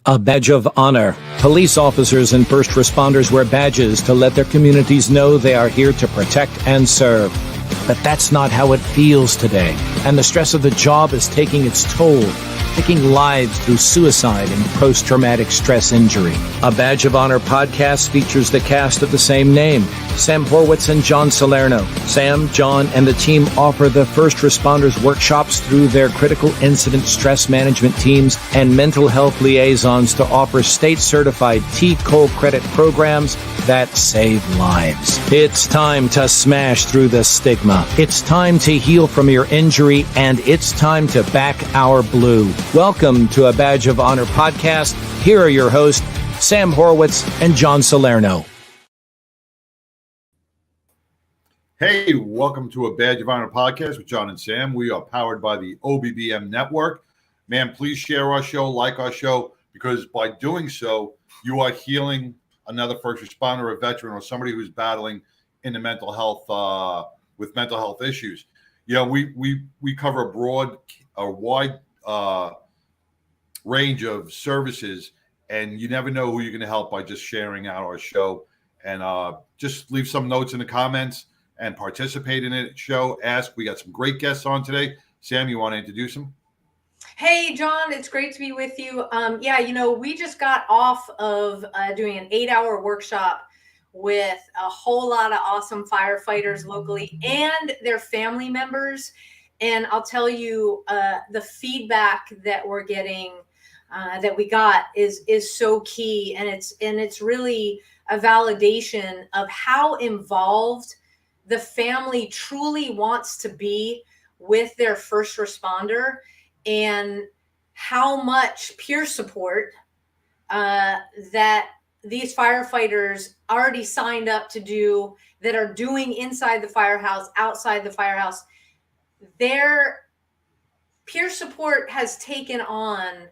A badge of honor. Police officers and first responders wear badges to let their communities know they are here to protect and serve. But that's not how it feels today, and the stress of the job is taking its toll, taking lives through suicide and post-traumatic stress injury. A Badge of Honor podcast features the cast of the same name, Sam Horwitz and John Salerno. Sam, John, and the team offer the first responders workshops through their critical incident stress management teams and mental health liaisons to offer state-certified T-Cole credit programs that save lives. It's time to smash through the stigma. It's time to heal from your injury, and it's time to back our blue. Welcome to A Badge of Honor podcast. Here are your hosts, Sam Horwitz and John Salerno. Hey, welcome to A Badge of Honor podcast with John and Sam. We are powered by the OBBM network. Man, please share our show, like our show, because by doing so, you are healing another first responder, a veteran, or somebody who's battling in the mental health with mental health issues. You know, we cover a wide range of services, and you never know who you're going to help by just sharing out our show. And just leave some notes in the comments and participate in it. Show, ask. We got some great guests on today. Sam, you want to introduce them? Hey, John, it's great to be with you. We just got off of doing an 8-hour workshop with a whole lot of awesome firefighters locally and their family members. And I'll tell you, the feedback that we're getting, that we got is so key. And it's really a validation of how involved the family truly wants to be with their first responder, and how much peer support that these firefighters already signed up to do, that are doing inside the firehouse, outside the firehouse. Their peer support has taken on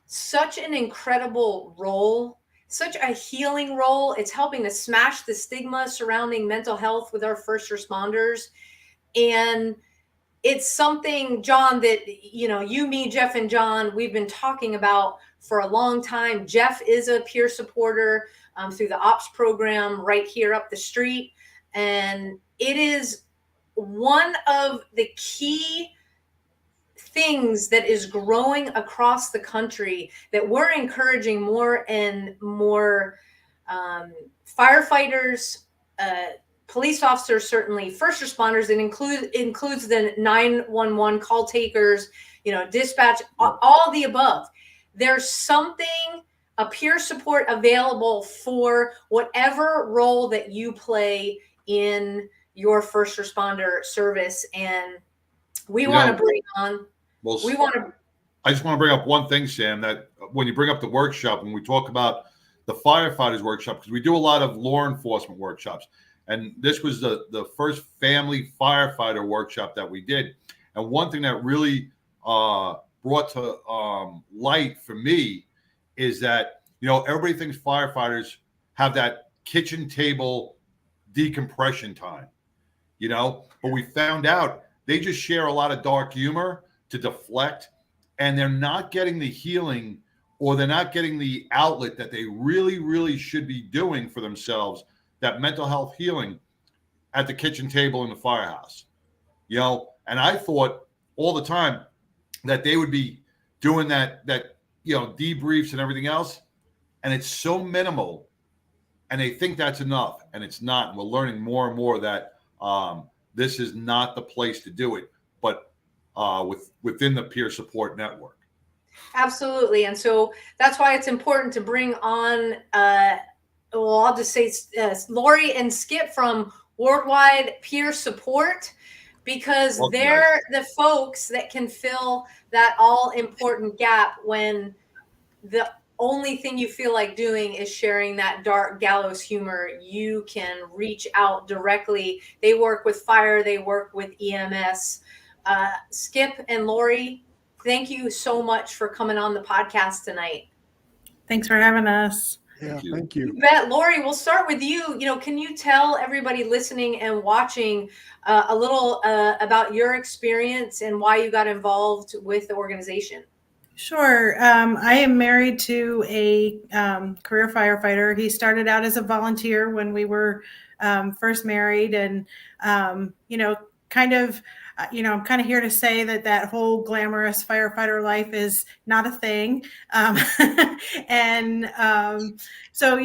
such an incredible role, such a healing role. It's helping to smash the stigma surrounding mental health with our first responders. And it's something, John, that, you, me, Jeff, and John, we've been talking about for a long time. Jeff is a peer supporter through the ops program right here up the street. And it is one of the key things that is growing across the country, that we're encouraging more and more firefighters, police officers, certainly first responders. It includes the 911 call takers, dispatch, all the above. There's a peer support available for whatever role that you play in your first responder service. And we want to bring on. I just want to bring up one thing, Sam, that when you bring up the workshop, when we talk about the firefighters workshop, because we do a lot of law enforcement workshops, and this was the first family firefighter workshop that we did. And one thing that really brought to light for me is that, everybody thinks firefighters have that kitchen table decompression time, but we found out they just share a lot of dark humor to deflect, and they're not getting the healing, or they're not getting the outlet that they really, really should be doing for themselves, that mental health healing at the kitchen table in the firehouse. And I thought all the time that they would be doing that debriefs and everything else, and it's so minimal, and they think that's enough, and it's not. And we're learning more and more that this is not the place to do it, but within the peer support network. Absolutely. And so that's why it's important to bring on, I'll just say Lori and Skip from Worldwide Peer Support, because they're the folks that can fill that all important gap when the only thing you feel like doing is sharing that dark gallows humor. You can reach out directly. They work with fire. They work with EMS. Skip and Lori, thank you so much for coming on the podcast tonight. Thanks for having us. Yeah, thank you. You bet. Lori, we'll start with you. Can you tell everybody listening and watching a little about your experience and why you got involved with the organization? Sure. I am married to a career firefighter. He started out as a volunteer when we were first married, and kind of, I'm kind of here to say that whole glamorous firefighter life is not a thing, and so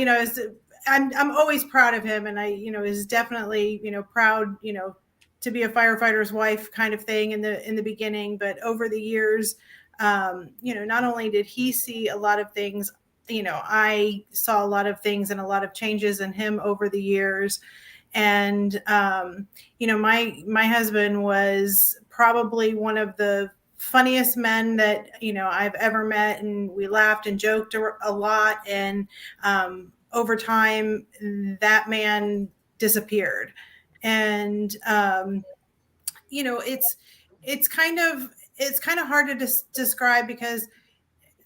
I'm always proud of him, and I is definitely proud to be a firefighter's wife kind of thing in the beginning, but over the years. Not only did he see a lot of things, I saw a lot of things and a lot of changes in him over the years. And, my husband was probably one of the funniest men that, I've ever met. And we laughed and joked a lot. And over time, that man disappeared. And, it's kind of hard to describe because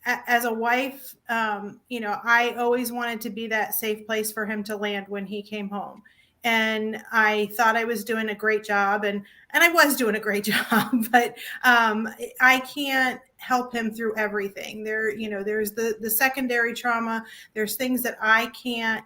as a wife, I always wanted to be that safe place for him to land when he came home. And I thought I was doing a great job, and I was doing a great job, but I can't help him through everything. There's the secondary trauma. There's things that I can't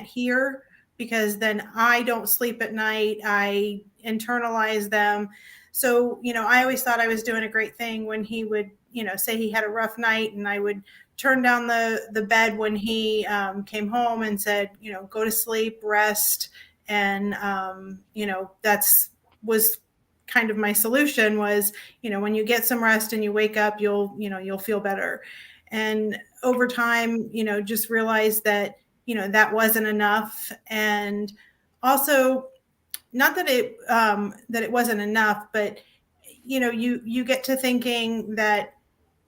hear because then I don't sleep at night. I internalize them. So, I always thought I was doing a great thing when he would, say he had a rough night, and I would turn down the bed when he came home and said, go to sleep, rest. And, that's was kind of my solution was, when you get some rest and you wake up, you'll feel better. And over time, just realized that, that wasn't enough. And also, not that it wasn't enough, but you get to thinking that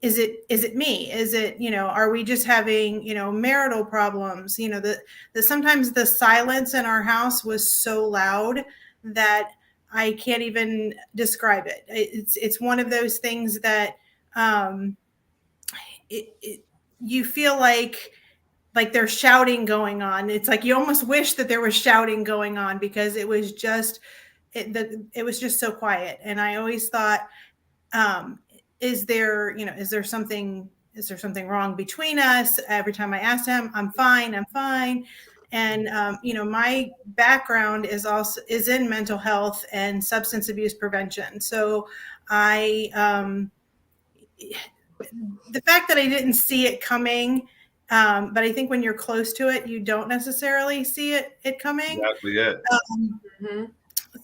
is it me? Is it are we just having marital problems? That sometimes the silence in our house was so loud that I can't even describe it. It's one of those things that you feel like there's shouting going on. It's like you almost wish that there was shouting going on because it was just it was just so quiet. And I always thought, is there something wrong between us? Every time I asked him, I'm fine. And my background is in mental health and substance abuse prevention. So the fact that I didn't see it coming, but I think when you're close to it, you don't necessarily see it coming. Exactly it.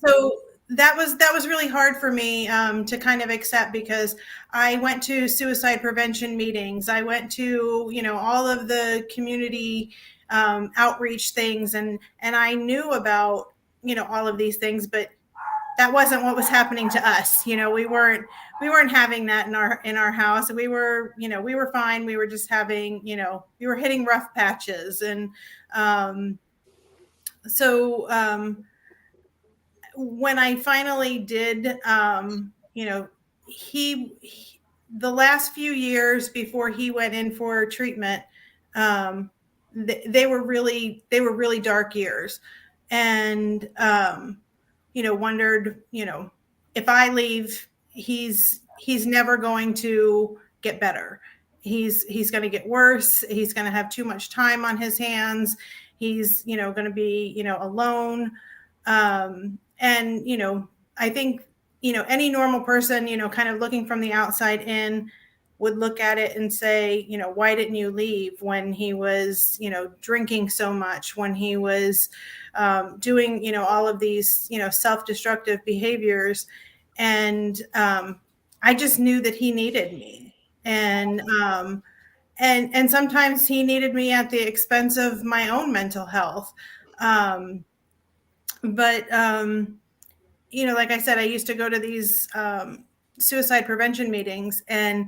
So that was really hard for me to kind of accept, because I went to suicide prevention meetings. I went to all of the community outreach things, and I knew about all of these things, but that wasn't what was happening to us. We weren't having that in our house. We were fine. We were just having, we were hitting rough patches. And when I finally did, the last few years before he went in for treatment, they were really dark years. And, wondered, if I leave, he's never going to get better. He's going to get worse. He's going to have too much time on his hands. He's, going to be, alone. And, I think, any normal person, kind of looking from the outside in would look at it and say, why didn't you leave when he was, drinking so much, when he was doing, all of these, self-destructive behaviors. And I just knew that he needed me. And sometimes he needed me at the expense of my own mental health. But like I said, I used to go to these suicide prevention meetings, and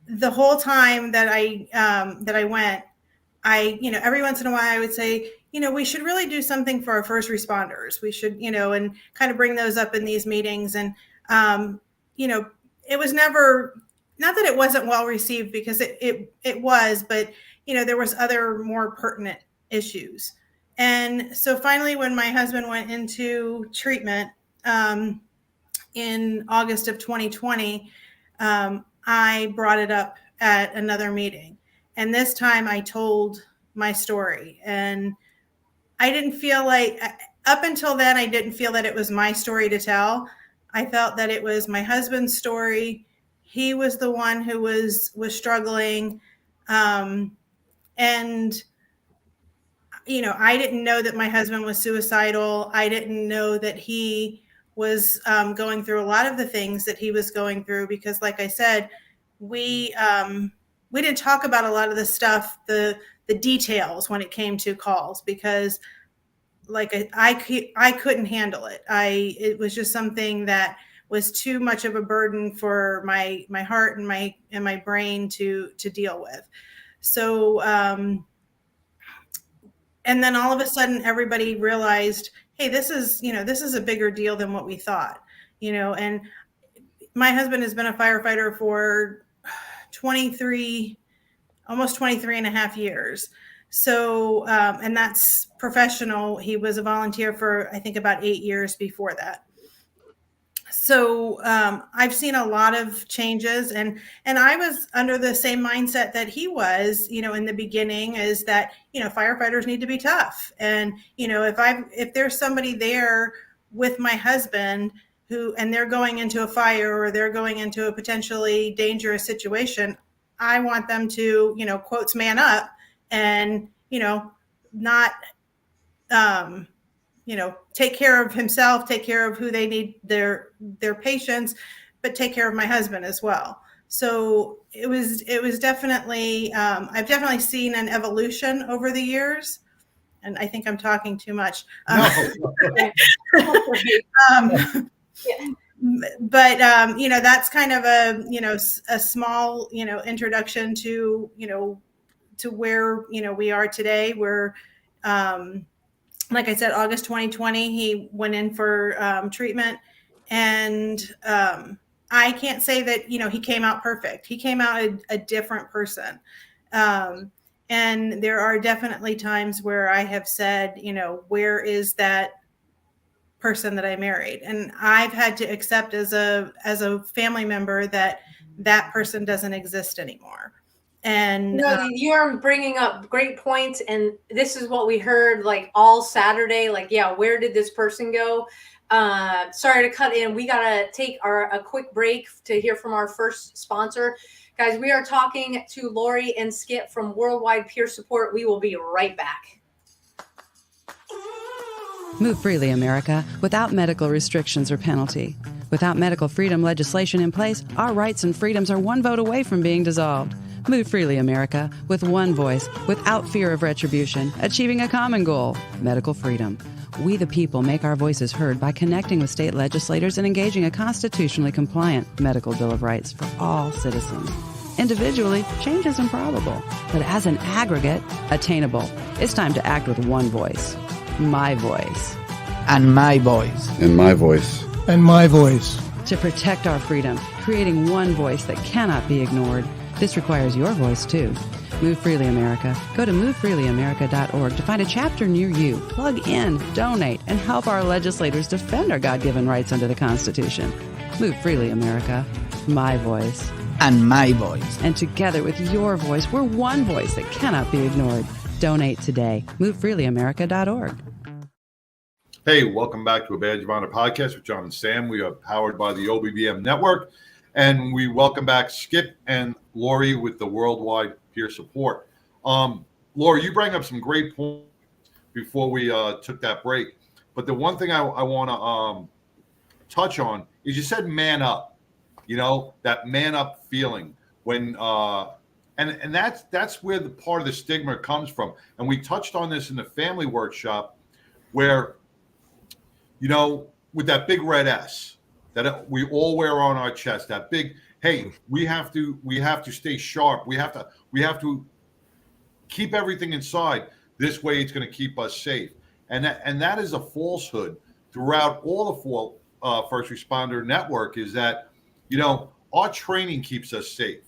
the whole time that I went, every once in a while I would say, we should really do something for our first responders. We should, and kind of bring those up in these meetings. And, it was never, not that it wasn't well received, because it was, but, there was other more pertinent issues. And so finally, when my husband went into treatment in August of 2020, I brought it up at another meeting. And this time I told my story. And I didn't feel like, up until then, I didn't feel that it was my story to tell. I felt that it was my husband's story. He was the one who was struggling. And I didn't know that my husband was suicidal. I didn't know that he was going through a lot of the things that he was going through, because like I said, we didn't talk about a lot of the stuff, the details when it came to calls, because like I couldn't handle it. It was just something that was too much of a burden for my heart and my brain to deal with. So, and then all of a sudden everybody realized, hey, this is a bigger deal than what we thought, and my husband has been a firefighter for almost 23 and a half years. So, and that's professional. He was a volunteer for, I think, about 8 years before that. So I've seen a lot of changes, and I was under the same mindset that he was, in the beginning, is that, firefighters need to be tough. And, if there's somebody there with my husband and they're going into a fire or they're going into a potentially dangerous situation, I want them to, quotes, man up and, not, take care of himself, take care of who they need, their patients, but take care of my husband as well. So it was definitely, I've definitely seen an evolution over the years, and I think I'm talking too much. No. But that's kind of a small, introduction to, to where, we are today. We're, like I said, August 2020, he went in for treatment, and I can't say that, he came out perfect. He came out a different person. And there are definitely times where I have said, where is that person that I married? And I've had to accept as a family member that person doesn't exist anymore. And you're bringing up great points, and this is what we heard like all Saturday. Like, yeah, where did this person go? Sorry to cut in. We gotta take a quick break to hear from our first sponsor, guys. We are talking to Lori and Skip from Worldwide Peer Support. We will be right back. Move freely, America, without medical restrictions or penalty. Without medical freedom legislation in place, our rights and freedoms are one vote away from being dissolved. Move freely, America, with one voice, without fear of retribution, achieving a common goal, medical freedom. We the people make our voices heard by connecting with state legislators and engaging a constitutionally compliant medical Bill of Rights for all citizens. Individually, change is improbable, but as an aggregate, attainable. It's time to act with one voice. My voice. And my voice. And my voice. And my voice. To protect our freedom, creating one voice that cannot be ignored. This requires your voice, too. Move Freely America. Go to movefreelyamerica.org to find a chapter near you. Plug in, donate, and help our legislators defend our God-given rights under the Constitution. Move Freely America. My voice. And my voice. And together with your voice, we're one voice that cannot be ignored. Donate today. MoveFreelyAmerica.org. Hey, welcome back to a Badge of Honor podcast with John and Sam. We are powered by the OBBM network, and we welcome back Skip and Lori with the Worldwide Peer Support. Lori, you bring up some great points before we took that break, but the one thing I want to touch on is you said man up, that man up feeling when and that's where the part of the stigma comes from. And we touched on this in the family workshop where, with that big red S that we all wear on our chest, that big, hey, we have to stay sharp. We have to keep everything inside. This way it's going to keep us safe. And that is a falsehood throughout all the first responder network, is that, our training keeps us safe.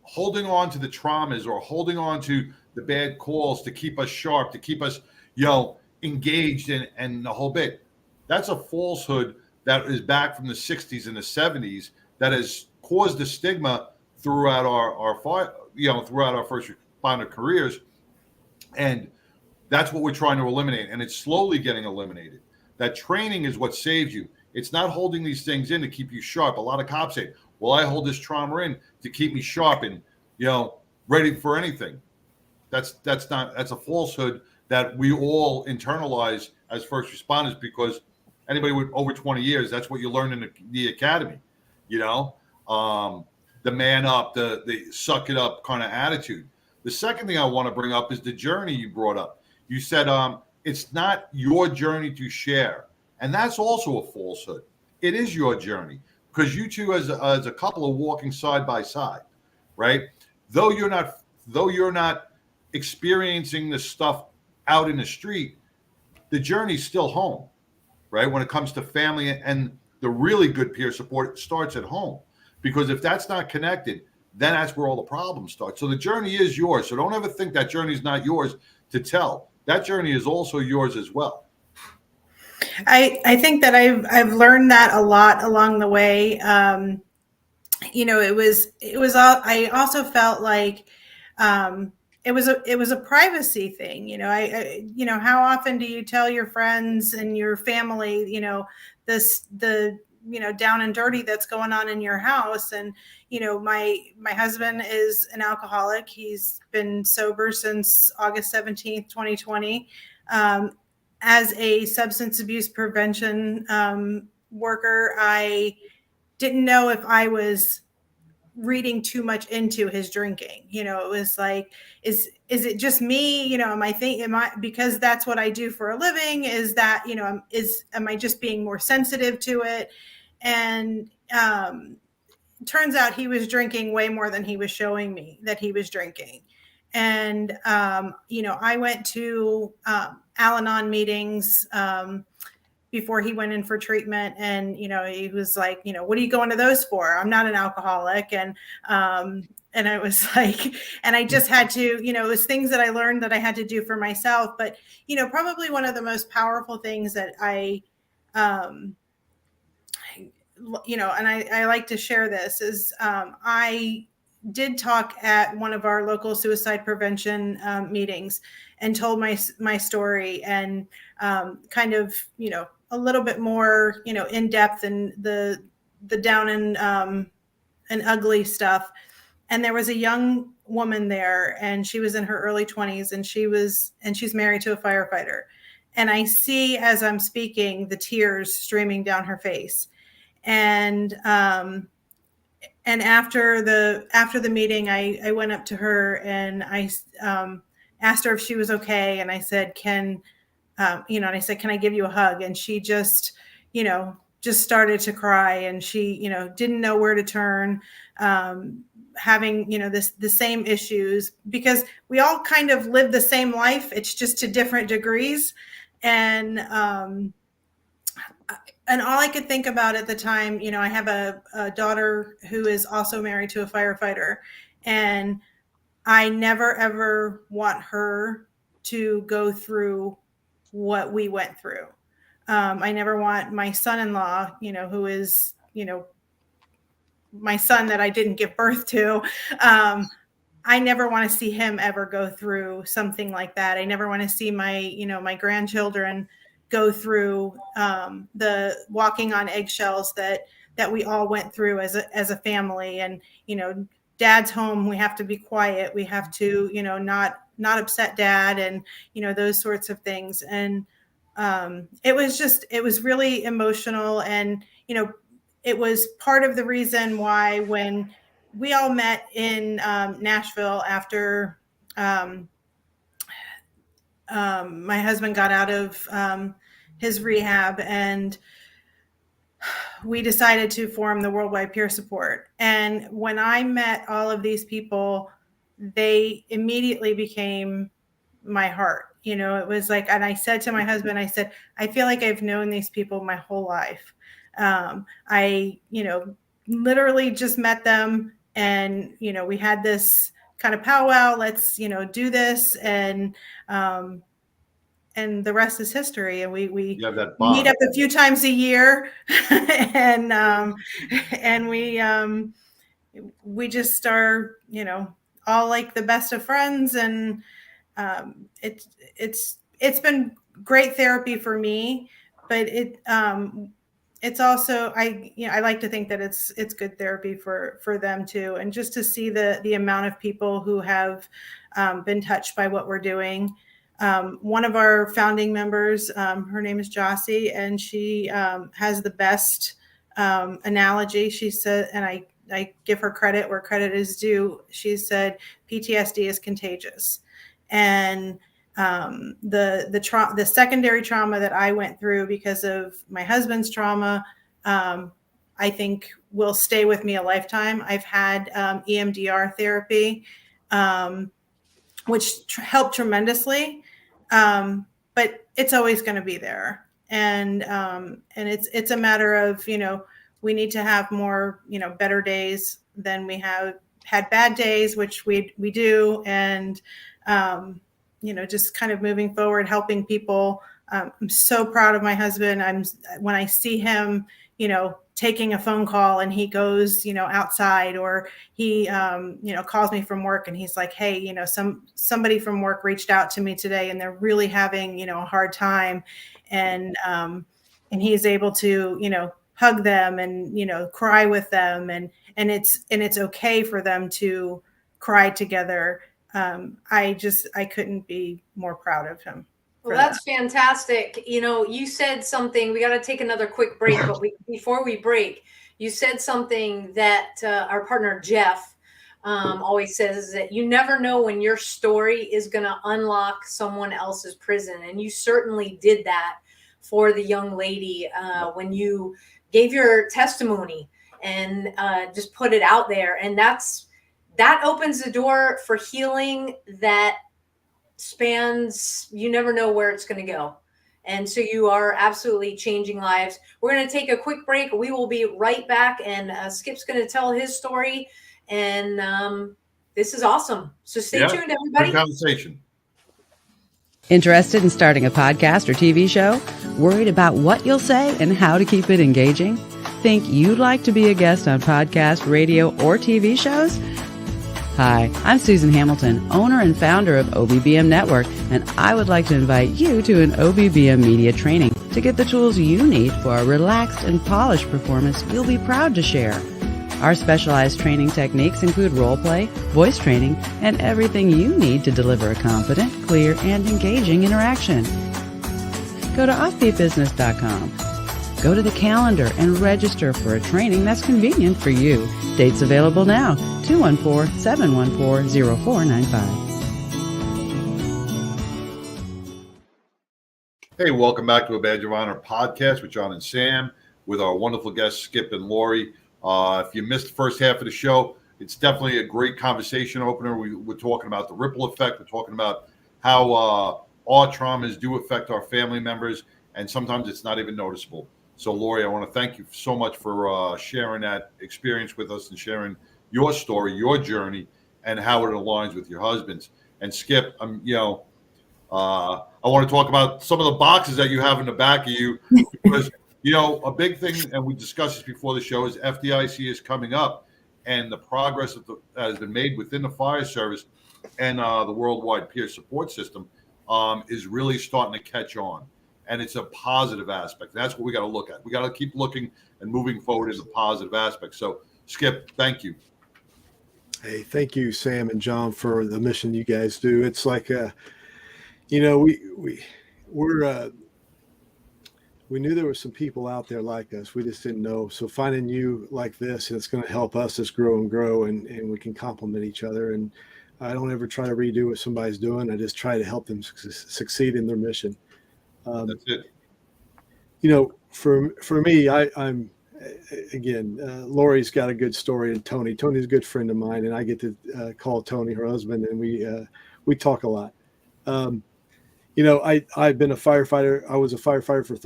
Holding on to the traumas or holding on to the bad calls to keep us sharp, to keep us, engaged and the whole bit. That's a falsehood that is back from the 60s and the 70s that has caused a stigma throughout throughout our first responder careers. And that's what we're trying to eliminate. And it's slowly getting eliminated. That training is what saves you. It's not holding these things in to keep you sharp. A lot of cops say, well, I hold this trauma in to keep me sharp and, ready for anything. That's a falsehood that we all internalize as first responders, because anybody with over 20 years, that's what you learn in the academy, the man up, the suck it up kind of attitude. The second thing I want to bring up is the journey you brought up. You said it's not your journey to share. And that's also a falsehood. It is your journey, because you two as a couple are walking side by side, right? Though you're not experiencing the stuff out in the street, the journey's still home, right? When it comes to family, and the really good peer support starts at home, because if that's not connected, then that's where all the problems start. So the journey is yours. So don't ever think that journey is not yours to tell. That journey is also yours as well. I think that I've learned that a lot along the way. I also felt like it was a privacy thing. How often do you tell your friends and your family, the down and dirty that's going on in your house? And my husband is an alcoholic. He's been sober since August 17th, 2020. As a substance abuse prevention worker, I didn't know if I was reading too much into his drinking. It was like, is it just me? Am I because that's what I do for a living? Is that, am I just being more sensitive to it? And turns out he was drinking way more than he was showing me that he was drinking. And, I went to Al-Anon meetings before he went in for treatment. And, he was like, what are you going to those for? I'm not an alcoholic. And I was like, and I just had to, it was things that I learned that I had to do for myself. But, probably one of the most powerful things that I like to share this is I did talk at one of our local suicide prevention meetings and told my story, and kind of, a little bit more, in depth in the down and ugly stuff. And there was a young woman there, and she was in her early 20s, and she's married to a firefighter. And I see, as I'm speaking, the tears streaming down her face. And after the meeting, I went up to her and I asked her if she was okay. And I said, can I give you a hug? And she just started to cry, and she, didn't know where to turn, having, the same issues, because we all kind of live the same life. It's just to different degrees. And all I could think about at the time, I have a daughter who is also married to a firefighter, and I never, ever want her to go through what we went through. I never want my son-in-law, who is, my son that I didn't give birth to. I never want to see him ever go through something like that. I never want to see my grandchildren go through the walking on eggshells that we all went through as a family. And, dad's home, we have to be quiet. We have to, not upset dad, and, those sorts of things. And it was really emotional. And, it was part of the reason why when we all met in Nashville after my husband got out of his rehab, and we decided to form the Worldwide Peer Support. And when I met all of these people, they immediately became my heart. It was like, and I said to my husband, I said, I feel like I've known these people my whole life. I literally just met them, and, we had this kind of powwow, let's, do this. And the rest is history. And we You have that bond. meet up a few times a year, and we just are, all like the best of friends. And it's been great therapy for me, but it's also, I like to think that it's good therapy for them too. And just to see the amount of people who have been touched by what we're doing. One of our founding members, her name is Jossie, and she has the best analogy. She said, and I give her credit where credit is due. She said, PTSD is contagious. And the secondary trauma that I went through because of my husband's trauma, I think will stay with me a lifetime. I've had EMDR therapy, which helped tremendously, but it's always going to be there. And it's a matter of, we need to have more, better days than we have had bad days, which we do. And, just kind of moving forward, helping people. I'm so proud of my husband. When I see him, taking a phone call and he goes, outside, or he, calls me from work and he's like, hey, somebody from work reached out to me today and they're really having, a hard time. And he's able to, hug them and, cry with them. And it's okay for them to cry together. I couldn't be more proud of him. Well, that's fantastic. You said something, we got to take another quick break, but before we break, you said something that our partner, Jeff, always says, is that you never know when your story is going to unlock someone else's prison. And you certainly did that for the young lady when you gave your testimony and just put it out there. And that opens the door for healing that spans, you never know where it's going to go. And so you are absolutely changing lives. We're going to take a quick break. We will be right back. And Skip's going to tell his story. And this is awesome. So stay tuned, everybody. Good conversation. Interested in starting a podcast or TV show? Worried about what you'll say and how to keep it engaging? Think you'd like to be a guest on podcast, radio, or TV shows? Hi, I'm Susan Hamilton, owner and founder of OBBM Network, and I would like to invite you to an OBBM media training to get the tools you need for a relaxed and polished performance you'll be proud to share. Our specialized training techniques include role play, voice training, and everything you need to deliver a confident, clear, and engaging interaction. Go to offbeatbusiness.com. Go to the calendar and register for a training that's convenient for you. Dates available now, 214-714-0495. Hey, welcome back to a Badge of Honor podcast with John and Sam, with our wonderful guests, Skip and Lori. If you missed the first half of the show, it's definitely a great conversation opener. We're talking about the ripple effect. We're talking about how our traumas do affect our family members, and sometimes it's not even noticeable. So, Lori, I want to thank you so much for sharing that experience with us and sharing your story, your journey, and how it aligns with your husband's. And Skip, I want to talk about some of the boxes that you have in the back of you, because a big thing, and we discussed this before the show, is FDIC is coming up, and the progress that has been made within the fire service and the worldwide peer support system is really starting to catch on. And it's a positive aspect. That's what we got to look at. We got to keep looking and moving forward in the positive aspect. So, Skip, thank you. Hey, thank you, Sam and John, for the mission you guys do. It's like, we knew there were some people out there like us. We just didn't know. So finding you like this, and it's going to help us just grow, and we can complement each other. And I don't ever try to redo what somebody's doing. I just try to help them succeed in their mission. That's it. For me, I'm again, Lori's got a good story, and Tony's a good friend of mine, and I get to call Tony her husband, and we talk a lot. I've been a firefighter. I was a firefighter for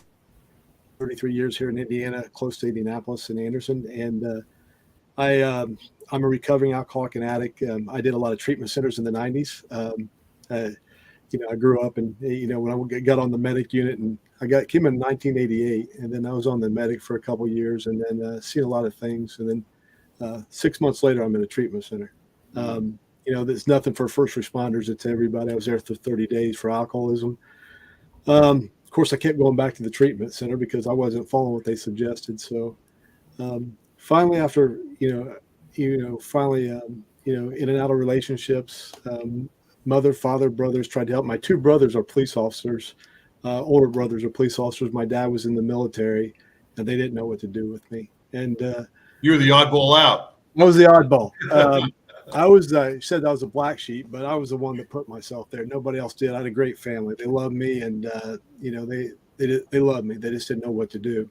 33 years here in Indiana, close to Indianapolis and Anderson, and I'm a recovering alcoholic and addict. I did a lot of treatment centers in the 90s. I grew up and, when I got on the medic unit, and came in 1988, and then I was on the medic for a couple of years, and then seen a lot of things. And then 6 months later, I'm in a treatment center. There's nothing for first responders. It's everybody. I was there for 30 days for alcoholism. Of course, I kept going back to the treatment center because I wasn't following what they suggested. So finally, after, in and out of relationships, mother, father, brothers tried to help. My two brothers are police officers. Older brothers are police officers. My dad was in the military, and they didn't know what to do with me. And you were the oddball out. I was the oddball. I said I was a black sheep, but I was the one that put myself there. Nobody else did. I had a great family. They loved me, and they loved me. They just didn't know what to do.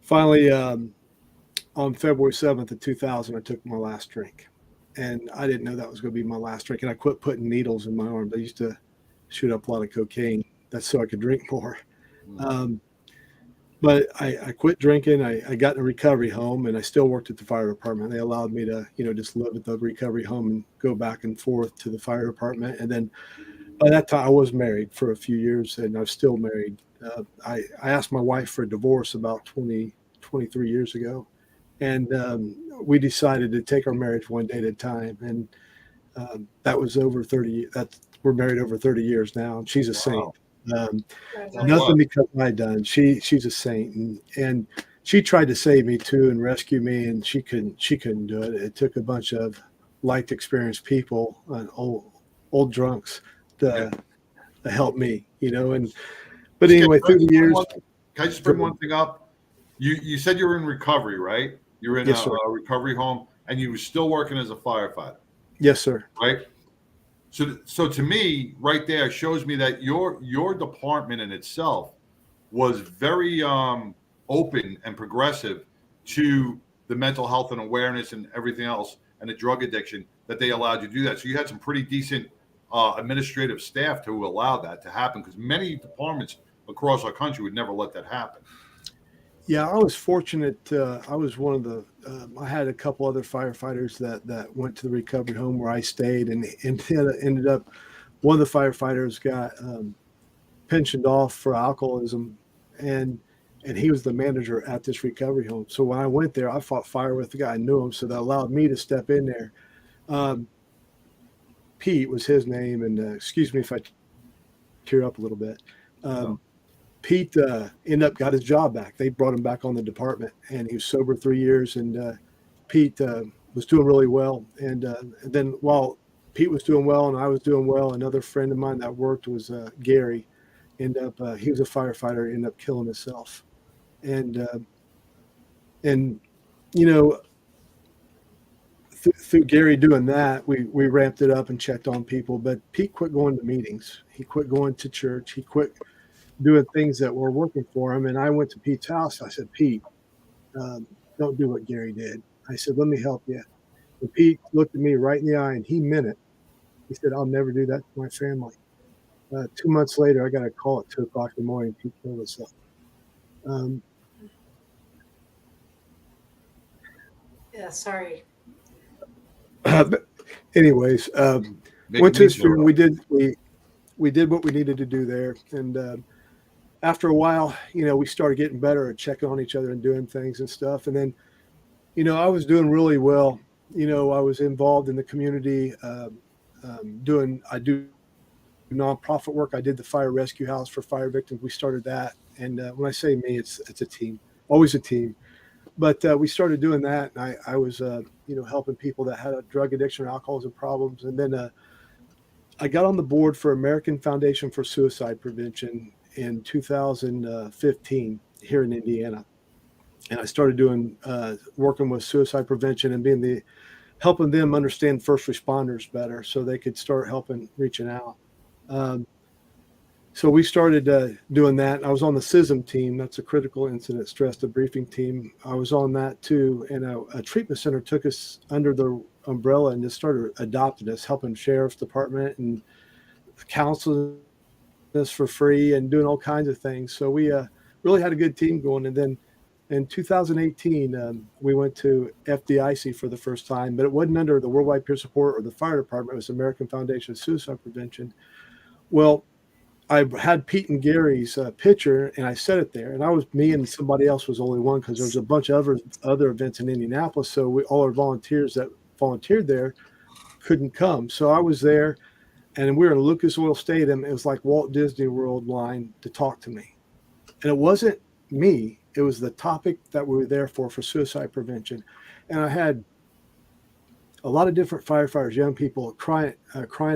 Finally, on February 7th of 2000, I took my last drink, and I didn't know that was going to be my last drink. And I quit putting needles in my arms. I used to shoot up a lot of cocaine. That's so I could drink more. But I quit drinking. I got in a recovery home, and I still worked at the fire department. They allowed me to, just live at the recovery home and go back and forth to the fire department. And then by that time, I was married for a few years, and I was still married. I asked my wife for a divorce about 23 years ago, and we decided to take our marriage one day at a time. And that was over 30. We're married over 30 years now, and she's a saint. Nothing because I done. She's a saint, and she tried to save me too and rescue me, and she couldn't do it. It took a bunch of life experienced people, old drunks to help me, but anyway, through the years. Can I just bring one thing up? You said you were in recovery, right? You were in a recovery home, and you were still working as a firefighter. Yes, sir. Right. So to me, right there shows me that your department in itself was very open and progressive to the mental health and awareness and everything else, and the drug addiction, that they allowed you to do that. So you had some pretty decent administrative staff to allow that to happen, because many departments across our country would never let that happen. Yeah, I was fortunate. I was one of the. I had a couple other firefighters that went to the recovery home where I stayed, and ended up. One of the firefighters got pensioned off for alcoholism, and he was the manager at this recovery home. So when I went there, I fought fire with the guy. I knew him, so that allowed me to step in there. Pete was his name, and excuse me if I tear up a little bit. Pete ended up got his job back. They brought him back on the department, and he was sober 3 years. And Pete was doing really well. And then while Pete was doing well and I was doing well, another friend of mine that worked was Gary. He was a firefighter, ended up killing himself. And through Gary doing that, we ramped it up and checked on people. But Pete quit going to meetings. He quit going to church. He quit doing things that were working for him. And I went to Pete's house. I said, Pete, don't do what Gary did. I said, let me help you. And Pete looked at me right in the eye, and he meant it. He said, I'll never do that to my family. 2 months later, I got a call at 2 o'clock in the morning. Pete killed himself. Yeah, sorry. Anyways, went to his funeral. We did what we needed to do there. And after a while, we started getting better at checking on each other and doing things and stuff. And then, I was doing really well. I was involved in the community. I do nonprofit work. I did the fire rescue house for fire victims. We started that. And when I say me, it's a team, always a team. But we started doing that. And I was, helping people that had a drug addiction or alcoholism problems. And then I got on the board for American Foundation for Suicide Prevention in 2015 here in Indiana. And I started doing working with suicide prevention and helping them understand first responders better so they could start reaching out. So we started doing that. I was on the CISM team. That's a critical incident stress debriefing team. I was on that too. And a treatment center took us under the umbrella and just started adopting us, helping sheriff's department and counseling us for free and doing all kinds of things. So we really had a good team going. And then in 2018, we went to FDIC for the first time, but it wasn't under the Worldwide Peer Support or the fire department. It was American Foundation of Suicide Prevention. Well, I had Pete and Gary's picture, and I set it there. And me and somebody else was only one, because there was a bunch of other events in Indianapolis. So all our volunteers that volunteered there couldn't come. So I was there, and we were in Lucas Oil Stadium. It was like Walt Disney World line to talk to me. And it wasn't me. It was the topic that we were there for suicide prevention. And I had a lot of different firefighters, young people crying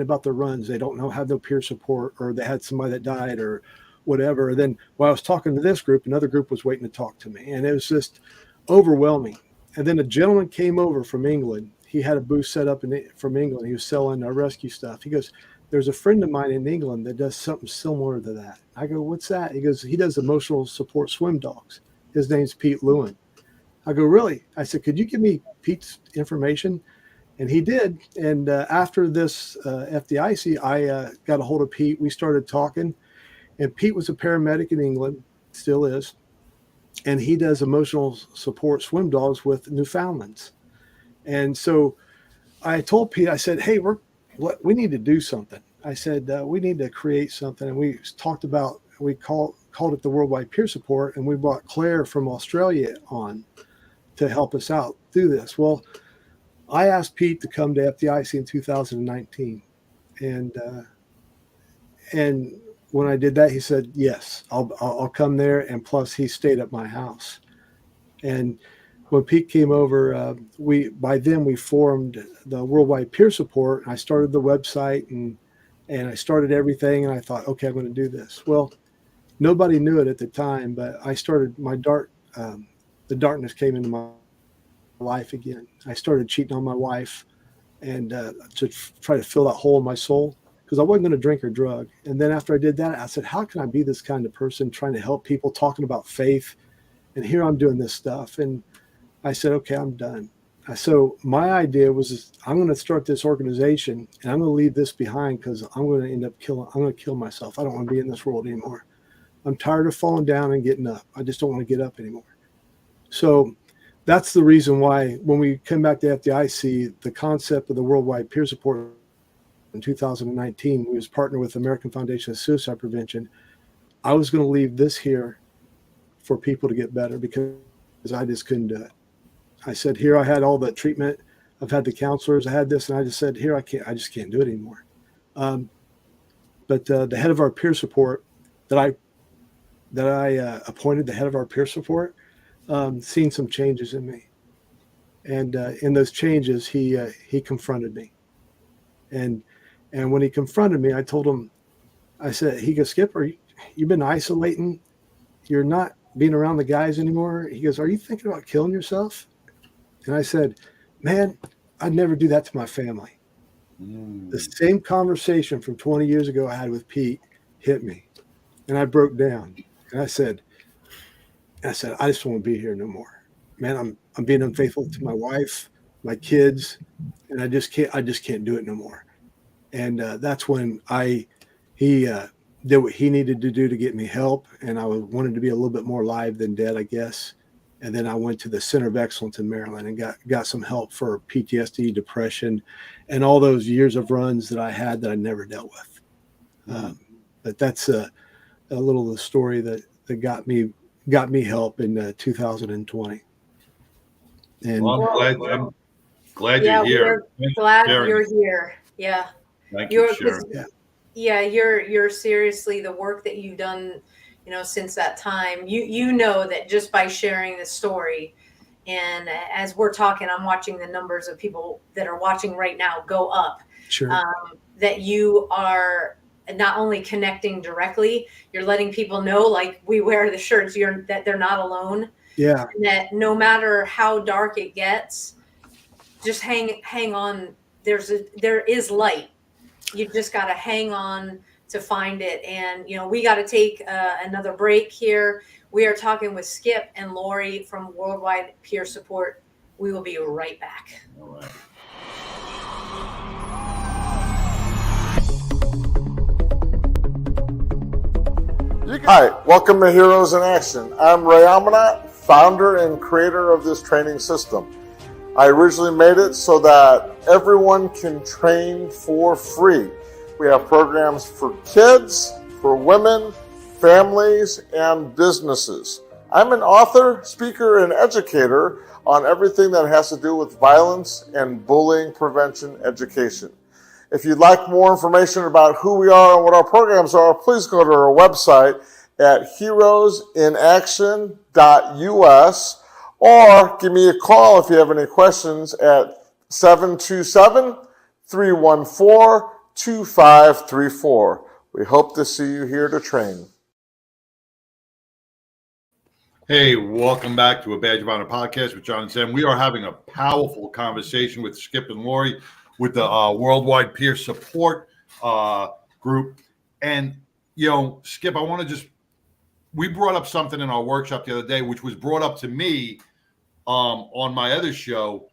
about their runs. They don't have no peer support, or they had somebody that died or whatever. And then while I was talking to this group, another group was waiting to talk to me. And it was just overwhelming. And then a gentleman came over from England. He had a booth set up from England. He was selling rescue stuff. He goes, "There's a friend of mine in England that does something similar to that." I go, "What's that?" He goes, "He does emotional support swim dogs. His name's Pete Lewin." I go, "Really?" I said, "Could you give me Pete's information?" And he did. And after this FDIC, I got a hold of Pete. We started talking. And Pete was a paramedic in England, still is. And he does emotional support swim dogs with Newfoundlands. And so I told Pete, I said, "Hey, we need to do something." I said, "We need to create something." And we talked about, we called it the Worldwide Peer Support. And we brought Claire from Australia on to help us out through this. Well, I asked Pete to come to FDIC in 2019. And when I did that, he said, "Yes, I'll come there." And plus he stayed at my house. And when Pete came over, by then we formed the Worldwide Peer Support. I started the website and I started everything. And I thought, okay, I'm going to do this. Well, nobody knew it at the time, but I started the darkness came into my life again. I started cheating on my wife, and to try to fill that hole in my soul, because I wasn't going to drink or drug. And then after I did that, I said, how can I be this kind of person trying to help people, talking about faith? And here I'm doing this stuff. And I said, okay, I'm done. So my idea was, I'm going to start this organization, and I'm going to leave this behind, because I'm going to kill myself. I don't want to be in this world anymore. I'm tired of falling down and getting up. I just don't want to get up anymore. So that's the reason why when we came back to FDIC, the concept of the Worldwide Peer Support in 2019, we was partnered with the American Foundation of Suicide Prevention. I was going to leave this here for people to get better, because I just couldn't do it. I said, here I had all the treatment. I've had the counselors. I had this, and I just said, here I just can't do it anymore. But the head of our peer support that I appointed, the head of our peer support, seen some changes in me. And in those changes, he confronted me. And when he confronted me, I told him, I said, he goes, "Skip, you've been isolating. You're not being around the guys anymore." He goes, "Are you thinking about killing yourself?" And I said, "Man, I'd never do that to my family." The same conversation from 20 years ago I had with Pete hit me. And I broke down. And I said, I just don't want to be here no more. Man, I'm being unfaithful to my wife, my kids, and I just can't do it no more. And that's when he did what he needed to do to get me help. And I wanted to be a little bit more alive than dead, I guess. And then I went to the Center of Excellence in Maryland and got some help for PTSD, depression, and all those years of runs that I had that I never dealt with. But that's a little of the story that got me help in 2020. And well, I'm glad you're here. We're glad you're here. Yeah. Thank you, Sharon. Yeah, you're seriously, the work that you've done, since that time, you know that just by sharing the story, and as we're talking, I'm watching the numbers of people that are watching right now go up. Sure. That you are not only connecting directly, you're letting people know, like we wear the shirts, that they're not alone. Yeah. And that no matter how dark it gets, just hang on. There is light. You just got to hang on to find it. And, we got to take another break here. We are talking with Skip and Lori from Worldwide Peer Support. We will be right back. All right. Hi, welcome to Heroes in Action. I'm Ray Amanat, founder and creator of this training system. I originally made it so that everyone can train for free. We have programs for kids, for women, families, and businesses. I'm an author, speaker, and educator on everything that has to do with violence and bullying prevention education. If you'd like more information about who we are and what our programs are, please go to our website at heroesinaction.us or give me a call if you have any questions at 727-314-2534. We hope to see you here to train. Hey, welcome back to a Badge of Honor podcast with John and Sam. We are having a powerful conversation with Skip and Lori with the Worldwide Peer Support Group. And, Skip, I want to we brought up something in our workshop the other day, which was brought up to me on my other show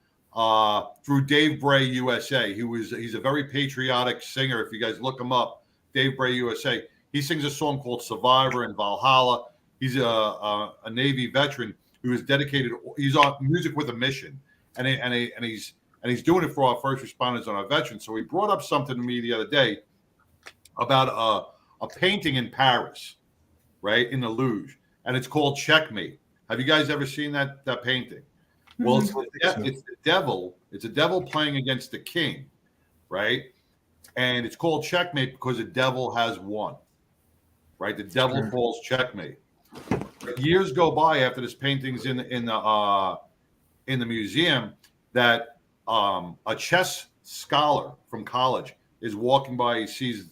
through Dave Bray USA. He's a very patriotic singer. If you guys look him up, Dave Bray USA. He sings a song called Survivor and Valhalla. He's a Navy veteran who is dedicated. He's on Music with a Mission, and he's doing it for our first responders and our veterans. So he brought up something to me the other day about a painting in Paris, right, in the Louvre, and it's called Checkmate. Have you guys ever seen that painting? Well, it's the devil. It's a devil playing against the king, right? And it's called Checkmate because the devil has won, right? The devil falls checkmate. But years go by after this painting's in the museum that a chess scholar from college is walking by. He sees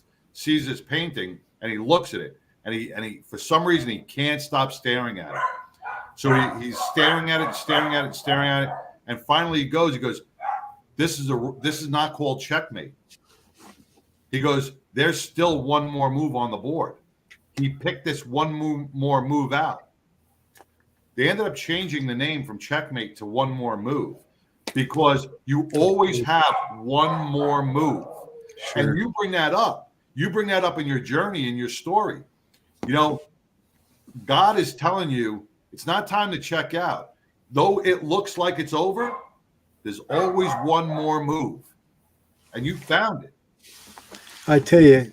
this painting and he looks at it and he for some reason he can't stop staring at it. So he's staring at it, and finally he goes, this is not called checkmate. He goes, there's still one more move on the board. He picked this one more move out. They ended up changing the name from checkmate to one more move because you always have one more move. Sure. And you bring that up. You bring that up in your journey, in your story. God is telling you it's not time to check out. Though it looks like it's over, there's always one more move. And you found it. I tell you,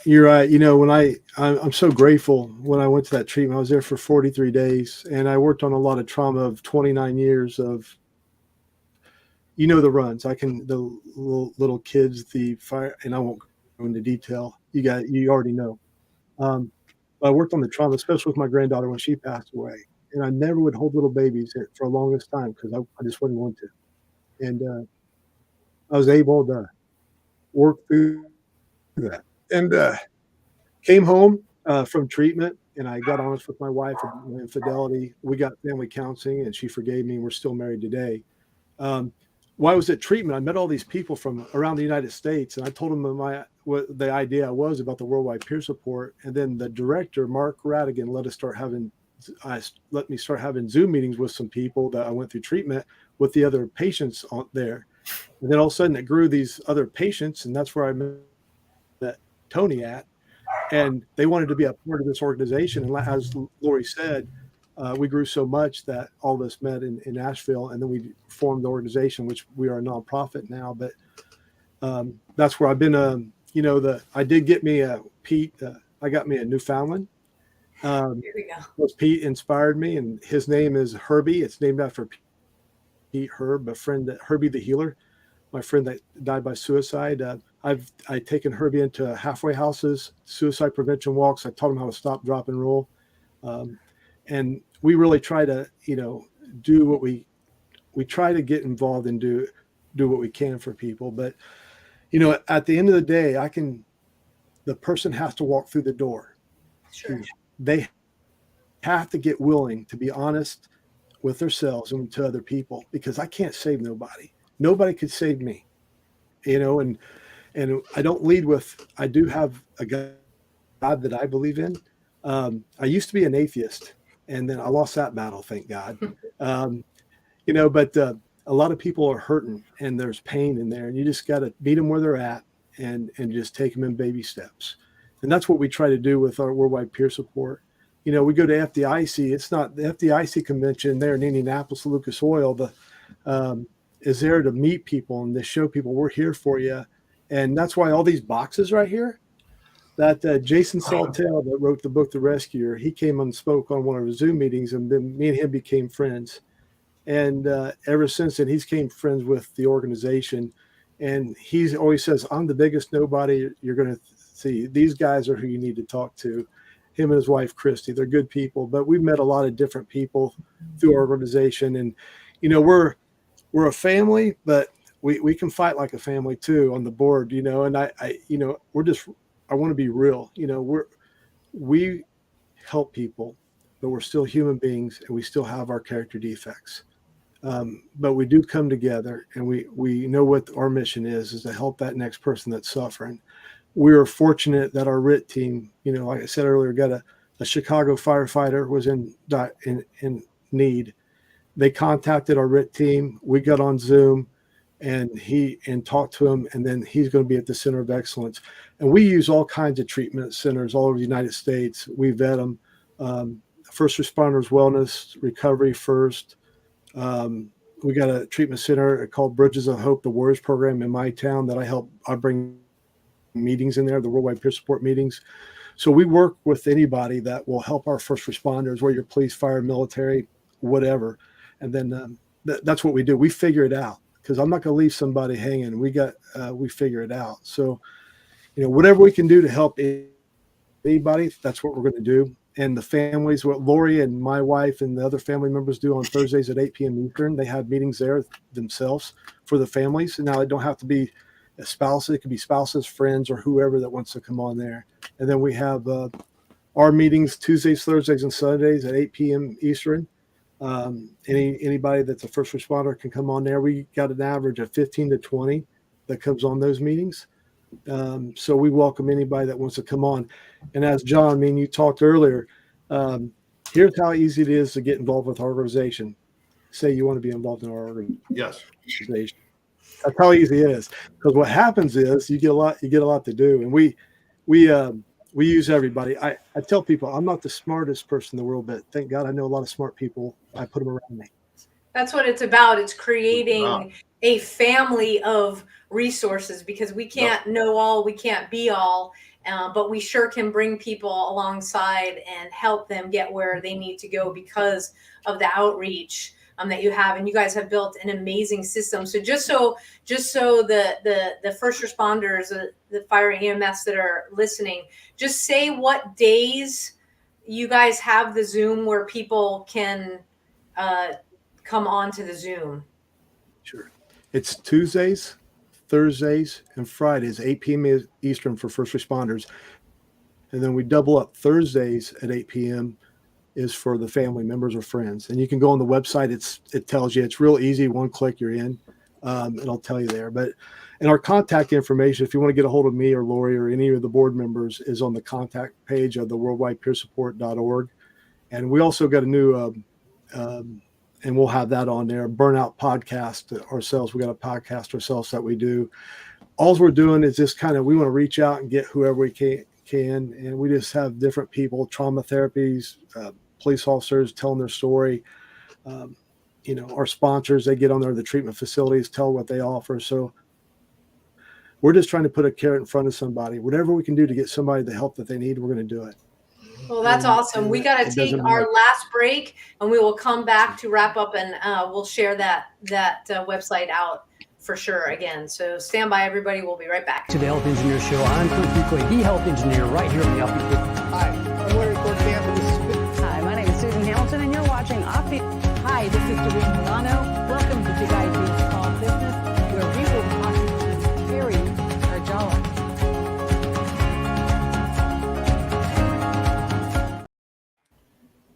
you're right. When I'm so grateful when I went to that treatment. I was there for 43 days, and I worked on a lot of trauma of 29 years of, the runs. The little kids, the fire, and I won't go into detail. You already know. I worked on the trauma, especially with my granddaughter when she passed away, and I never would hold little babies for the longest time because I just wouldn't want to. And I was able to work through that and came home from treatment, and I got honest with my wife about my infidelity. We got family counseling and she forgave me, and we're still married today. While I was at treatment, I met all these people from around the United States, and I told them what the idea was about the Worldwide Peer Support. And then the director, Mark Radigan, let me start having Zoom meetings with some people that I went through treatment with the other patients on there. And then all of a sudden it grew these other patients, and that's where I met Tony at, and they wanted to be a part of this organization. And as Lori said, we grew so much that all of us met in Nashville, and then we formed the organization, which we are a nonprofit now. But that's where I've been. I did get me Pete. I got me a Newfoundland. Here we go. Pete inspired me, and his name is Herbie. It's named after Pete Herb, a friend, Herbie the Healer, my friend that died by suicide. I've taken Herbie into halfway houses, suicide prevention walks. I taught him how to stop, drop, and roll. And we really try to, do what we try to get involved and do what we can for people. But, at the end of the day, the person has to walk through the door. Sure. They have to get willing to be honest with themselves and to other people, because I can't save nobody. Nobody could save me, and I don't lead with, I do have a God that I believe in. I used to be an atheist, and then I lost that battle, thank God. But a lot of people are hurting, and there's pain in there, and you just got to meet them where they're at and just take them in baby steps. And that's what we try to do with our Worldwide Peer Support. We go to FDIC. It's not the FDIC convention there in Indianapolis, Lucas Oil, is there to meet people and to show people we're here for you. And that's why all these boxes right here, that Jason Saltel that wrote the book, The Rescuer, he came and spoke on one of our Zoom meetings, and then me and him became friends. And ever since then, he's became friends with the organization. And he always says, I'm the biggest nobody you're going to see. These guys are who you need to talk to. Him and his wife, Christy, they're good people. But we've met a lot of different people through our organization. And, you know, we're a family, but we can fight like a family too on the board, you know. And I want to be real. You know, we help people, but we're still human beings, and we still have our character defects. But we do come together, and we know what our mission is to help that next person that's suffering. We are fortunate that our RIT team, you know, like I said earlier, got a Chicago firefighter was in need. They contacted our RIT team. We got on Zoom and talked to him, and then he's going to be at the Center of Excellence. And we use all kinds of treatment centers all over the United States. We vet them. First responders wellness, recovery first. We got a treatment center called Bridges of Hope, the Warriors program in my town that I bring meetings in there, the worldwide peer support meetings. So we work with anybody that will help our first responders, whether you're police, fire, military, whatever. And then that's what we do. We figure it out, because I'm not going to leave somebody hanging. We figure it out. So, you know, whatever we can do to help anybody, that's what we're going to do. And the families, what Lori and my wife and the other family members do on Thursdays at 8 p.m. Eastern, they have meetings there themselves for the families. And now it don't have to be a spouse. It could be spouses, friends, or whoever that wants to come on there. And then we have our meetings Tuesdays, Thursdays, and Sundays at 8 p.m. Eastern. Anybody that's a first responder can come on there. We got an average of 15 to 20 that comes on those meetings. So we welcome anybody that wants to come on. And as John, I mean, you talked earlier, here's how easy it is to get involved with our organization. Say you want to be involved in our organization. Yes. That's how easy it is. Because what happens is you get a lot to do. And we use everybody. I tell people I'm not the smartest person in the world, but thank God I know a lot of smart people. I put them around me. That's what it's about. It's creating a family of resources, because we can't know all, we can't be all, but we sure can bring people alongside and help them get where they need to go because of the outreach that you have. And you guys have built an amazing system. So just so the first responders, the fire EMS that are listening, just say what days you guys have the Zoom where people can come on to the Zoom. Sure. It's Tuesdays, Thursdays, and Fridays, 8 p.m. Eastern for first responders. And then we double up Thursdays at 8 p.m. is for the family members or friends. And you can go on the website. It tells you. It's real easy. One click, you're in. It'll tell you there. And our contact information, if you want to get a hold of me or Lori or any of the board members, is on the contact page of the worldwidepeersupport.org. And we also got a new, and we'll have that on there, Burnout podcast ourselves. We got a podcast ourselves that we do. All we're doing is just we want to reach out and get whoever we can. And we just have different people, trauma therapies, police officers telling their story. Our sponsors, they get on there, the treatment facilities, tell what they offer. So we're just trying to put a carrot in front of somebody. Whatever we can do to get somebody the help that they need, we're going to do it. Well, that's awesome. We got to take our last break, and we will come back to wrap up, and we'll share that website out for sure again. So stand by, everybody. We'll be right back. To the Health Engineer Show. I'm Kurt Buckley, the Health Engineer, right here on the Offbeat. Hi, I'm Larry Cortez. Hi, my name is Susan Hamilton, and you're watching Offbeat. Hi, this is Doreen Milano. Welcome to Big Ideas Small Business, where we will talk to Terry Arjala.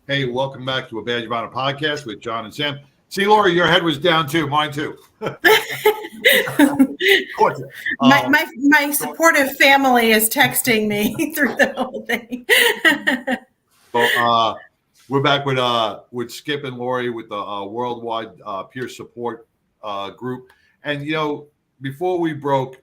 Hey, welcome back to a Badge of Honor podcast with John and Sam. See, Lori, your head was down too. Mine too. My supportive family is texting me through the whole thing. Well, we're back with Skip and Lori with the worldwide peer support group. And before we broke,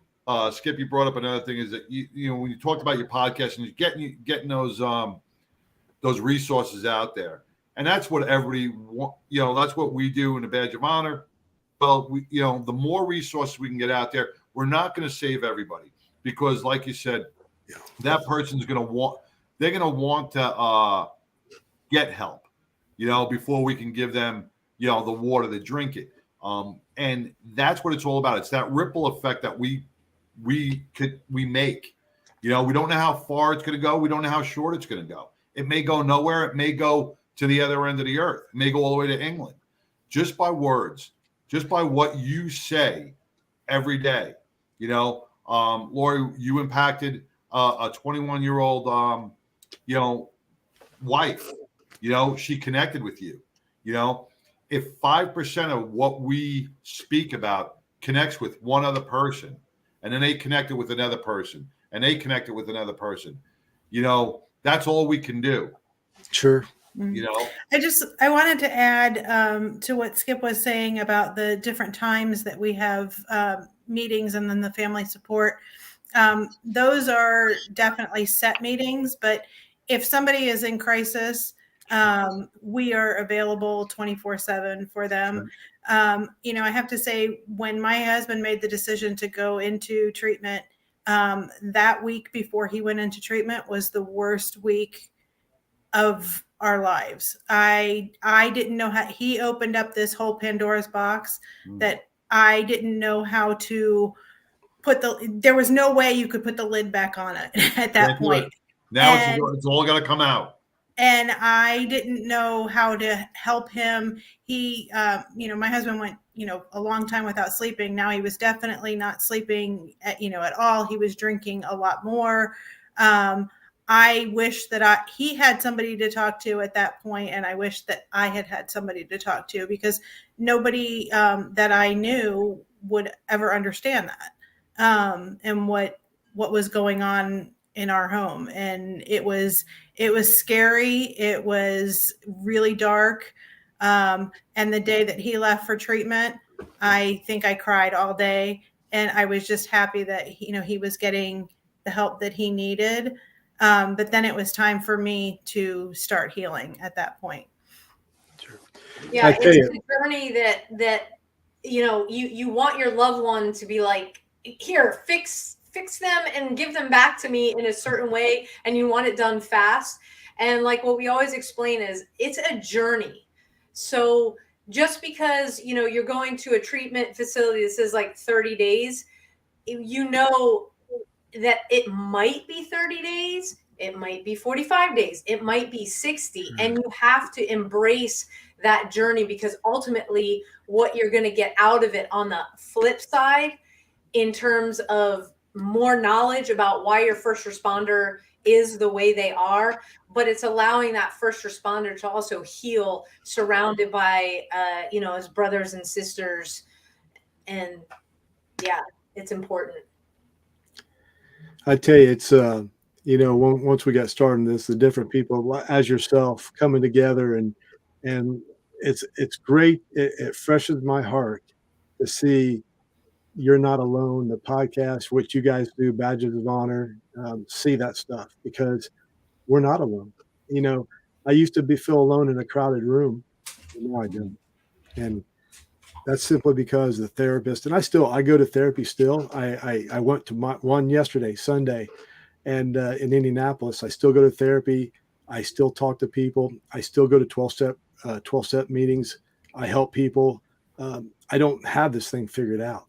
Skip, you brought up another thing, is that when you talked about your podcast and you're getting those resources out there. And that's what that's what we do in the Badge of Honor. Well, the more resources we can get out there, we're not going to save everybody, because like you said, that person's going to want, they're going to want to get help, before we can give them, the water to drink it. And that's what it's all about. It's that ripple effect that we make. We don't know how far it's going to go. We don't know how short it's going to go. It may go nowhere. It may go to the other end of the earth. It may go all the way to England. Just by words, just by what you say every day. Lori, you impacted a 21-year-old, wife. She connected with you. If 5% of what we speak about connects with one other person, and then they connected with another person, and they connected with another person, that's all we can do. Sure. I wanted to add to what Skip was saying about the different times that we have meetings and then the family support. Those are definitely set meetings, but if somebody is in crisis, we are available 24/7 for them. I have to say, when my husband made the decision to go into treatment, that week before he went into treatment was the worst week of our lives. I didn't know how he opened up this whole Pandora's box that I didn't know how to there was no way you could put the lid back on it at that point. Now it's all got to come out. And I didn't know how to help him. He, my husband went, a long time without sleeping. Now he was definitely not sleeping at all. He was drinking a lot more. I wish that he had somebody to talk to at that point, and I wish that I had somebody to talk to, because nobody that I knew would ever understand that and what was going on in our home. And it was scary. It was really dark. And the day that he left for treatment, I think I cried all day, and I was just happy that he was getting the help that he needed. But then it was time for me to start healing at that point. Sure. Yeah, it's a journey that you want your loved one to be like, here, fix them and give them back to me in a certain way, and you want it done fast. And like what we always explain is, it's a journey. So just because you're going to a treatment facility that says like 30 days, that it might be 30 days, it might be 45 days, it might be 60, and you have to embrace that journey, because ultimately what you're going to get out of it on the flip side, in terms of more knowledge about why your first responder is the way they are, but it's allowing that first responder to also heal, surrounded by his brothers and sisters. And yeah, it's important. I tell you, it's once we got started in this, the different people as yourself coming together, and it's great. It freshens my heart to see You're Not Alone, the podcast, which you guys do, Badges of Honor, see that stuff, because we're not alone. I used to feel alone in a crowded room, but now I don't. And that's simply because the therapist, and I go to therapy still. I went to one yesterday, Sunday, and in Indianapolis. I still go to therapy. I still talk to people. I still go to 12-step meetings. I help people. I don't have this thing figured out.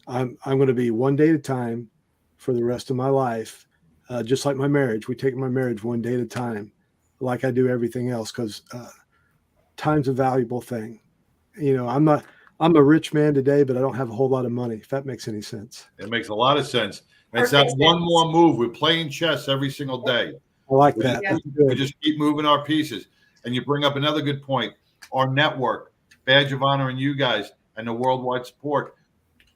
I'm going to be one day at a time for the rest of my life, just like my marriage. We take my marriage one day at a time, like I do everything else, because time's a valuable thing. I'm a rich man today, but I don't have a whole lot of money, if that makes any sense. It makes a lot of sense. It's that one more move. We're playing chess every single day. I like that. We just keep moving our pieces. And you bring up another good point. Our network, Badge of Honor, and you guys, and the worldwide support,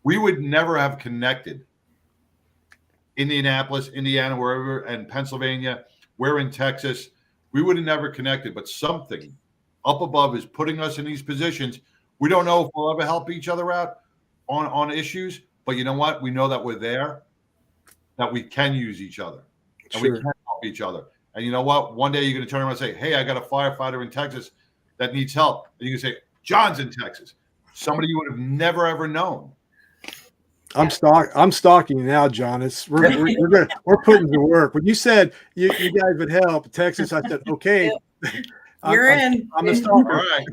we would never have connected. Indianapolis, Indiana, wherever, and Pennsylvania, we're in Texas. We would have never connected, but something up above is putting us in these positions. We don't know if we'll ever help each other out on issues, but you know what? We know that we're there, that we can use each other, and we can help each other. And you know what? One day you're going to turn around and say, hey, I got a firefighter in Texas that needs help. And you can say, John's in Texas. Somebody you would have never, ever known. I'm stalking you now, John. We're putting to work. When you said you guys would help Texas, I said okay. You're in. I'm a stalker. All right.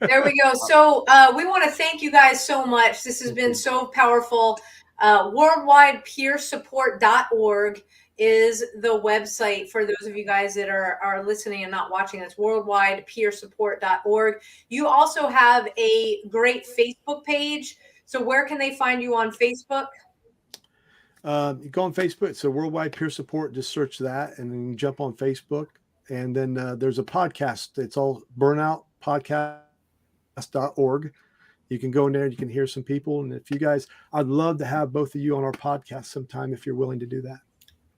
There we go. So we want to thank you guys so much. This has been so powerful. Worldwidepeersupport.org is the website for those of you guys that are listening and not watching. It's worldwidepeersupport.org. You also have a great Facebook page. So where can they find you on Facebook? You go on Facebook. So Worldwide Peer Support. Just search that, and then you jump on Facebook. And then there's a podcast. It's all burnoutpodcast.org. You can go in there. You can hear some people. And if you guys, I'd love to have both of you on our podcast sometime if you're willing to do that.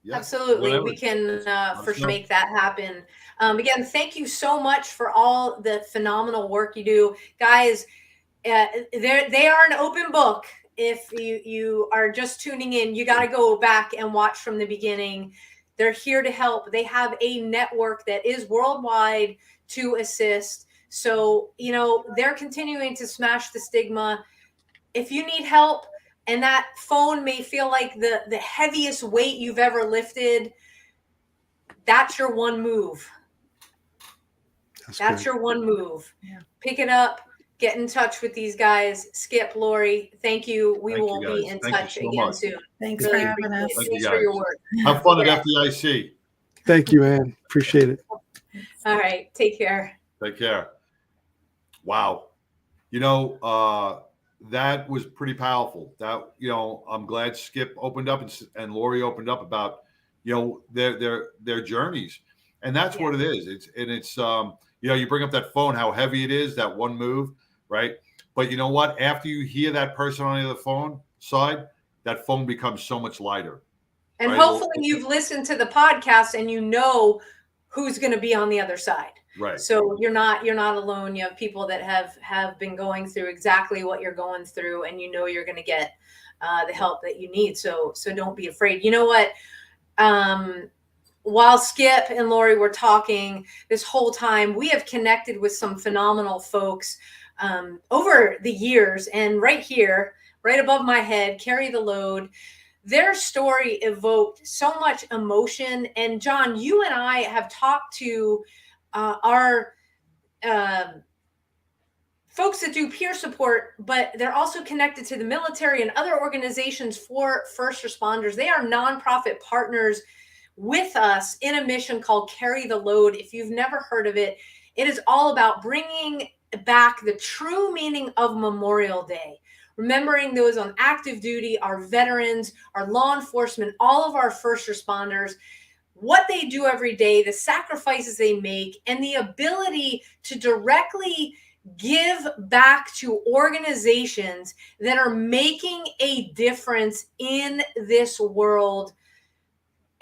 Yeah, absolutely. whatever. We can for sure make that happen. Again, thank you so much for all the phenomenal work you do. Guys, they are an open book. If you are just tuning in, you got to go back and watch from the beginning. They're here to help. They have a network that is worldwide to assist. So, they're continuing to smash the stigma. If you need help and that phone may feel like the heaviest weight you've ever lifted, that's your one move. That's your one move. Yeah. Pick it up. Get in touch with these guys. Skip, Lori, thank you. We will be in touch again soon. Thanks for having us. Thanks for your work. Have fun at FDIC. Thank you, Ann. Appreciate it. All right. Take care. Take care. Wow. That was pretty powerful. That, I'm glad Skip opened up and Lori opened up about, their journeys. And that's what it is. It's you bring up that phone, how heavy it is, that one move, right? But you know what? After you hear that person on the other phone side, that phone becomes so much lighter. And right? hopefully you've listened to the podcast and you know who's going to be on the other side. Right. So you're not alone. You have people that have been going through exactly what you're going through, and you're going to get the help that you need. So don't be afraid. You know what? While Skip and Lori were talking this whole time, we have connected with some phenomenal folks over the years. And right here, right above my head, Carry the Load, their story evoked so much emotion. And John, you and I have talked to our folks that do peer support, but they're also connected to the military and other organizations for first responders. They are nonprofit partners with us in a mission called Carry the Load. If you've never heard of it, it is all about bringing back the true meaning of Memorial Day, remembering those on active duty, our veterans, our law enforcement, all of our first responders, what they do every day, the sacrifices they make, and the ability to directly give back to organizations that are making a difference in this world.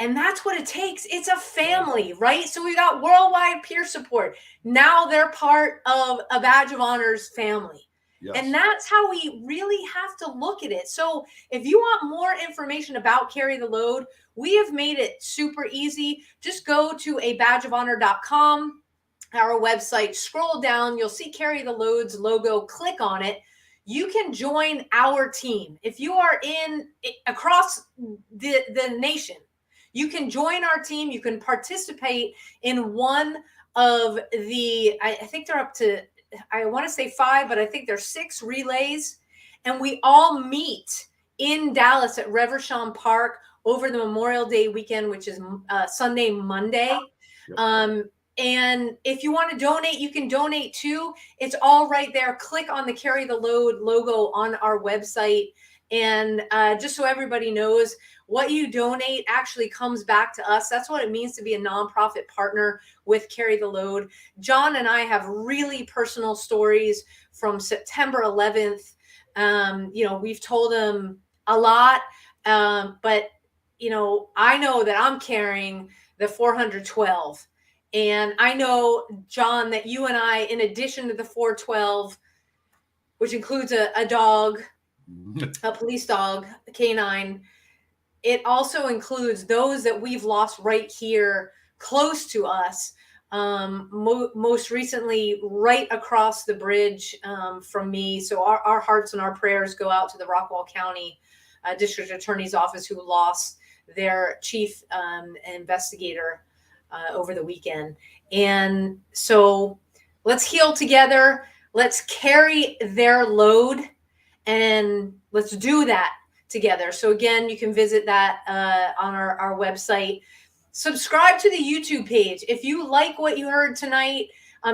And that's what it takes. It's a family, right? So we got Worldwide Peer Support. Now they're part of a Badge of Honor's family. Yes. And that's how we really have to look at it. So if you want more information about Carry the Load, we have made it super easy. Just go to abadgeofhonor.com, our website, scroll down, you'll see Carry the Load's logo, click on it. You can join our team. If you are across the nation, you can join our team. You can participate in one of the, I think they're up to, I want to say 5, but I think there's 6 relays. And we all meet in Dallas at Reverchon Park over the Memorial Day weekend, which is Sunday, Monday. Yep. And if you want to donate, you can donate too. It's all right there. Click on the Carry the Load logo on our website. And just so everybody knows, what you donate actually comes back to us. That's what it means to be a nonprofit partner with Carry the Load. John and I have really personal stories from September 11th. We've told them a lot, but I know that I'm carrying the 412. And I know, John, that you and I, in addition to the 412, which includes a dog, a police dog, a canine, it also includes those that we've lost right here close to us. Most recently, right across the bridge from me. So our hearts and our prayers go out to the Rockwall County district attorney's office who lost their chief investigator over the weekend. And so let's heal together. Let's carry their load, and let's do that together. So again, you can visit that on our website. Subscribe to the YouTube page. If you like what you heard tonight,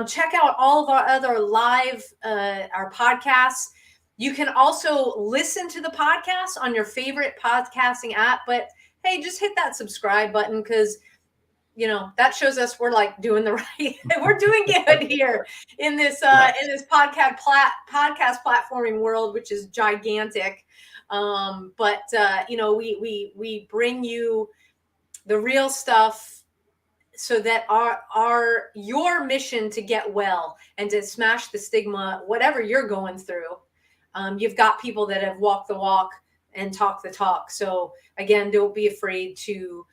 check out all of our other live, our podcasts. You can also listen to the podcast on your favorite podcasting app, but hey, just hit that subscribe button, because that shows us we're like doing the right, we're doing good here in this podcast platforming world, which is gigantic. But we bring you the real stuff so that your mission to get well and to smash the stigma, whatever you're going through, you've got people that have walked the walk and talk the talk. So again, don't be afraid to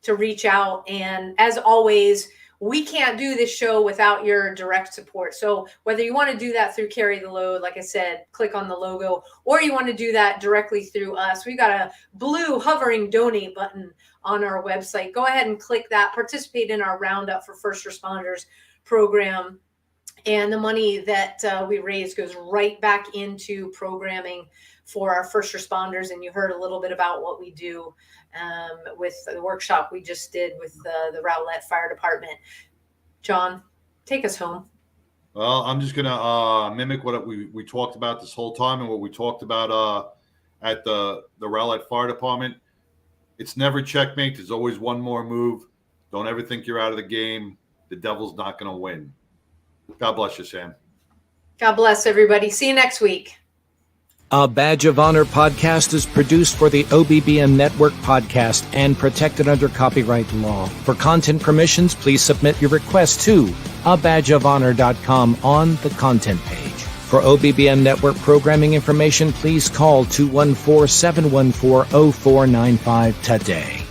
reach out. And as always, we can't do this show without your direct support. So whether you want to do that through Carry the Load, like I said, click on the logo, or you want to do that directly through us, we've got a blue hovering donate button on our website. Go ahead and click that. Participate in our Roundup for First Responders program. And the money that we raise goes right back into programming for our first responders. And you heard a little bit about what we do with the workshop we just did with the Rowlett Fire Department. John, take us home. Well, I'm just going to mimic what we talked about this whole time and what we talked about at the Rowlett Fire Department. It's never checkmate. There's always one more move. Don't ever think you're out of the game. The devil's not going to win. God bless you, Sam. God bless everybody. See you next week. A Badge of Honor podcast is produced for the OBBM Network podcast and protected under copyright law. For content permissions, please submit your request to abadgeofhonor.com on the content page. For OBBM Network programming information, please call 214-714-0495 today.